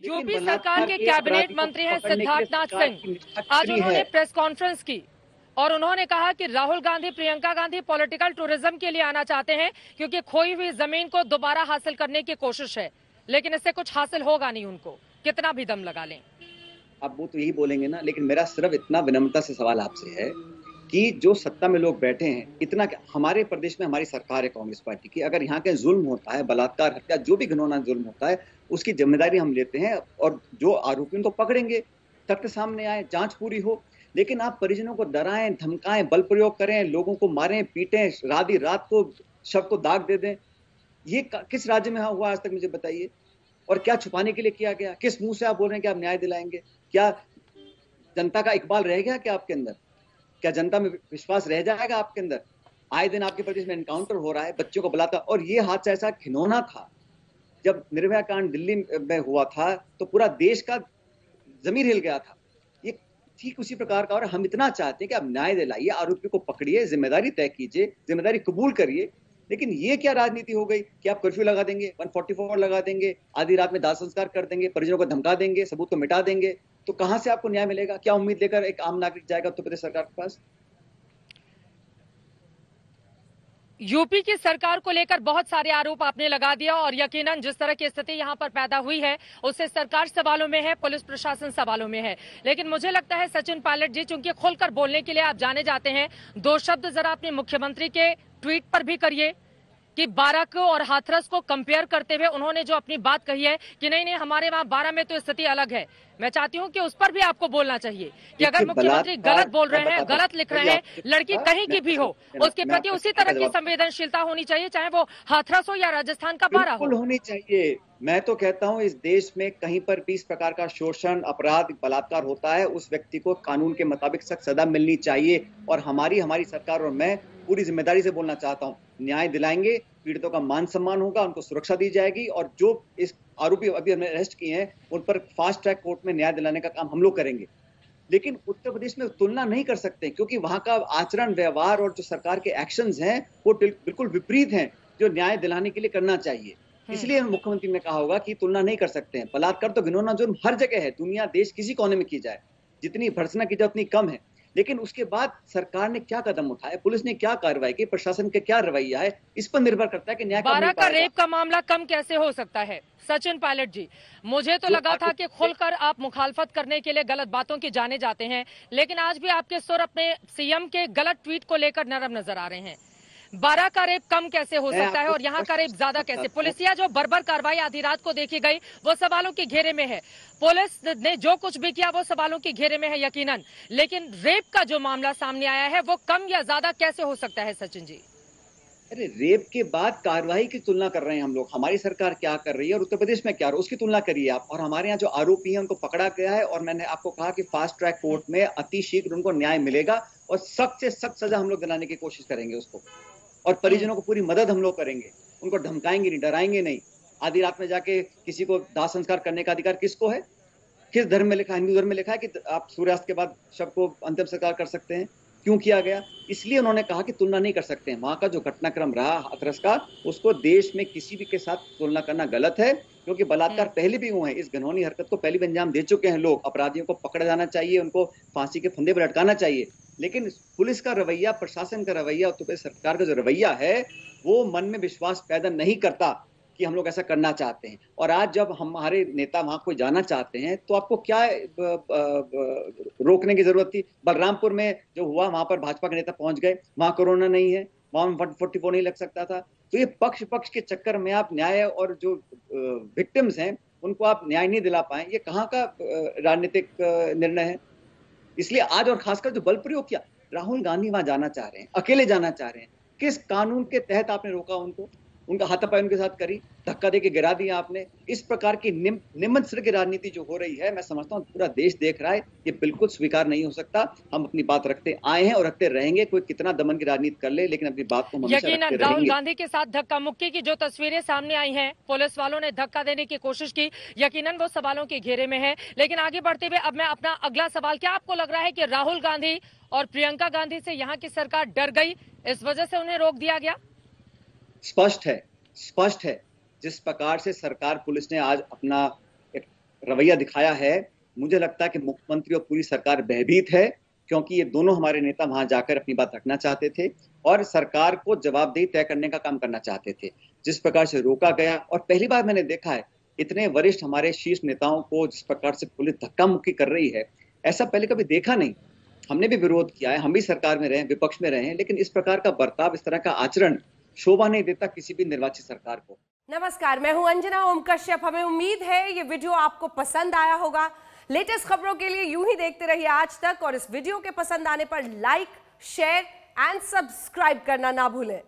UP सरकार के cabinet मंत्री हैं सिद्धार्थनाथ सिंह। आज उन्होंने प्रेस कॉन्फ्रेंस की और उन्होंने कहा कि राहुल गांधी, प्रियंका गांधी पॉलिटिकल टूरिज्म के लिए आना चाहते हैं क्योंकि खोई हुई जमीन को दोबारा हासिल करने की कोशिश है, लेकिन इससे कुछ हासिल होगा नहीं उनको, कितना भी दम लगा लें। अब वो तो यही बोलेंगे ना, लेकिन मेरा सिर्फ इतना विनम्रता से सवाल आपसे है कि जो सत्ता में लोग बैठे हैं, इतना हमारे प्रदेश में हमारी सरकार है कांग्रेस पार्टी की, अगर यहाँ के जुल्म होता है, बलात्कार, हत्या, जो भी घिनौना जुल्म होता है, उसकी जिम्मेदारी हम लेते हैं और जो आरोपी उनको पकड़ेंगे, तथ्य सामने आए, जांच पूरी हो। लेकिन आप परिजनों को डराएं, धमकाएं, बल प्रयोग करें, लोगों को मारें, पीटें, आधी रात को शव को दाग दे दें, ये किस राज्य में हुआ आज तक, मुझे बताइए। और क्या छुपाने के लिए किया गया? किस मुंह से आप बोल रहे हैं कि आप न्याय दिलाएंगे? क्या जनता का इकबाल रह गया क्या आपके अंदर? क्या जनता में विश्वास रह जाएगा आपके अंदर? आए दिन आपके प्रदेश में एनकाउंटर हो रहा है, बच्चों को बुलाता, और ये हादसा ऐसा घिनौना था। जब निर्भया कांड दिल्ली में हुआ था तो पूरा देश का जमीर हिल गया था। ये ठीक उसी प्रकार का, और हम इतना चाहते हैं कि आप न्याय दिलाइए, आरोपी को पकड़िए, जिम्मेदारी तय कीजिए, जिम्मेदारी कबूल करिए। लेकिन ये क्या राजनीति हो गई कि आप कर्फ्यू लगा देंगे, 144 लगा देंगे, आधी रात में दाह संस्कार कर देंगे, परिजनों को धमका देंगे, सबूत को मिटा देंगे, तो कहां से आपको न्याय मिलेगा? क्या उम्मीद लेकर एक आम नागरिक जाएगा उत्तर प्रदेश सरकार के पास? यूपी की सरकार को लेकर बहुत सारे आरोप आपने लगा दिया और यकीनन जिस तरह की स्थिति यहां पर पैदा हुई है उससे सरकार सवालों में है, पुलिस प्रशासन सवालों में है। लेकिन मुझे लगता है सचिन पायलट जी, चूंकि खुलकर बोलने के लिए आप जाने जाते हैं, दो शब्द जरा अपने मुख्यमंत्री के ट्वीट पर भी करिए कि 12 को और हाथरस को कंपेयर करते हुए उन्होंने जो अपनी बात कही है कि नहीं हमारे वहां 12 में तो स्थिति अलग है। मैं चाहती हूं कि उस पर भी आपको बोलना चाहिए कि अगर मुख्यमंत्री गलत बोल रहे हैं, गलत लिख रहे हैं, लड़की कहीं की भी हो, उसके प्रति उसी तरह की संवेदनशीलता होनी चाहिए, चाहे वो हाथरस हो या राजस्थान का 12 हो। होनी चाहिए। मैं तो कहता हूं इस देश में कहीं पर भी इस प्रकार का शोषण, अपराध, बलात्कार होता है, उस व्यक्ति को कानून के मुताबिक सख्त सजा मिलनी चाहिए। और हमारी सरकार और मैं पूरी जिम्मेदारी से बोलना चाहता हूं, न्याय दिलाएंगे, पीड़ितों का मान सम्मान होगा, उनको सुरक्षा दी जाएगी, और जो इस आरोपी अभी हमने अरेस्ट किए हैं उन पर फास्ट ट्रैक कोर्ट में न्याय दिलाने का काम हम लोग करेंगे। लेकिन उत्तर प्रदेश में तुलना नहीं कर सकते क्योंकि वहां का आचरण, व्यवहार और जो सरकार के एक्शंस हैं वो बिल्कुल विपरीत हैं जो न्याय दिलाने के लिए करना चाहिए। इसलिए मुख्यमंत्री ने कहा होगा कि तुलना नहीं कर सकते हैं। बलात्कार तो घिनौना जुर्म हर जगह है, दुनिया, देश, किसी कोने में की जाए, जितनी भर्त्सना की जाए उतनी कम है। लेकिन उसके बाद सरकार ने क्या कदम उठाए, पुलिस ने क्या कार्रवाई की, प्रशासन का क्या रवैया है, इस पर निर्भर करता है कि न्याय 12 का रेप का मामला कम कैसे हो सकता है। सचिन पायलट जी, मुझे तो लगा था कि खुलकर आप मुखालफत करने के लिए गलत बातों की जाने जाते हैं, लेकिन आज भी आपके सुर अपने सीएम के गलत ट्वीट को लेकर नरम नजर आ रहे हैं। 12 का रेप कम कैसे हो सकता है और यहाँ का रेप ज्यादा कैसे? पुलिसिया जो बर्बर कार्रवाई आधी रात को देखी गई वो सवालों के घेरे में है, पुलिस ने जो कुछ भी किया वो सवालों के घेरे में है यकीनन, लेकिन रेप का जो मामला सामने आया है वो कम या ज्यादा कैसे हो सकता है? सचिन जी, अरे रेप के बाद कार्रवाई की तुलना कर रहे हैं हम लोग, हमारी सरकार क्या कर रही है और उत्तर प्रदेश में क्या, उसकी तुलना करिए आप। और हमारे यहाँ जो आरोपी हैं उनको पकड़ा गया है और मैंने आपको कहा कि फास्ट ट्रैक कोर्ट में अति शीघ्र उनको न्याय मिलेगा और सख्त से सख्त सजा हम लोग दिलाने की कोशिश करेंगे उसको। और परिजनों को पूरी मदद हम लोग करेंगे, उनको धमकाएंगे नहीं, डराएंगे नहीं। आधी रात में जाके किसी को दाह संस्कार करने का अधिकार किसको है? किस धर्म में लिखा है? हिंदू धर्म में लिखा है कि आप सूर्यास्त के बाद शव को अंतिम संस्कार कर सकते हैं? क्यों किया गया? इसलिए उन्होंने कहा कि तुलना नहीं कर सकते हैं। वहां का जो घटनाक्रम रहा हाथरस का, उसको देश में किसी भी के साथ तुलना करना गलत है, क्योंकि बलात्कार पहले भी हुए हैं। इस घिनौनी हरकत को पहले भी अंजाम दे चुके हैं लोग। अपराधियों को पकड़ा जाना चाहिए, उनको फांसी के फंदे पर लटकाना चाहिए। लेकिन पुलिस का रवैया, प्रशासन का रवैया, उत्तर प्रदेश सरकार का जो रवैया है वो मन में विश्वास पैदा नहीं करता कि हम लोग ऐसा करना चाहते हैं। और आज जब हमारे नेता वहां कोई जाना चाहते हैं तो आपको क्या रोकने की जरूरत थी? बलरामपुर में जो हुआ वहां पर भाजपा के नेता पहुंच गए, वहां कोरोना नहीं है, वहां 144 नहीं लग सकता था। तो ये पक्ष के चक्कर में आप न्याय और जो विक्टिम्स हैं उनको आप न्याय नहीं दिला पाए, ये कहाँ का राजनीतिक निर्णय है? इसलिए आज, और खासकर जो बल प्रयोग किया, राहुल गांधी वहां जाना चाह रहे हैं, अकेले जाना चाह रहे हैं, किस कानून के तहत आपने रोका उनको? उनका हाथापाई उनके साथ करी, धक्का देके गिरा दिया आपने। इस प्रकार की निम्न स्तर की राजनीति जो हो रही है, मैं समझता हूं पूरा देश देख रहा है, ये बिल्कुल स्वीकार नहीं हो सकता। हम अपनी बात रखते आए हैं और रखते रहेंगे, कोई कितना दमन की राजनीति कर ले, लेकिन अपनी बात को यकीनन राहुल गांधी के साथ धक्का मुक्की की जो तस्वीरें सामने आई हैं, पुलिस वालों ने धक्का देने की कोशिश की, यकीनन वो सवालों के घेरे में है। लेकिन आगे बढ़ते हुए अब मैं अपना अगला सवाल, क्या आपको लग रहा है कि राहुल गांधी और प्रियंका गांधी से यहाँ की सरकार डर गई, इस वजह से उन्हें रोक दिया गया? स्पष्ट है जिस प्रकार से सरकार, पुलिस ने आज अपना एक रवैया दिखाया है, मुझे लगता है कि मुख्यमंत्री और पूरी सरकार भयभीत है, क्योंकि ये दोनों हमारे नेता वहां जाकर अपनी बात रखना चाहते थे और सरकार को जवाबदेही तय करने का काम करना चाहते थे। जिस प्रकार से रोका गया, और पहली बार मैंने देखा है इतने वरिष्ठ हमारे शीर्ष नेताओं को जिस प्रकार से पुलिस धक्का मुक्की कर रही है, ऐसा पहले कभी देखा नहीं। हमने भी विरोध किया है, हम भी सरकार में रहे, विपक्ष में रहे हैं, लेकिन इस प्रकार का बर्ताव, इस तरह का आचरण शोभा नहीं देता किसी भी निर्वाचित सरकार को। नमस्कार, मैं हूं अंजना ओम कश्यप। हमें उम्मीद है ये वीडियो आपको पसंद आया होगा। लेटेस्ट खबरों के लिए यूं ही देखते रहिए आज तक, और इस वीडियो के पसंद आने पर लाइक, शेयर एंड सब्सक्राइब करना ना भूलें।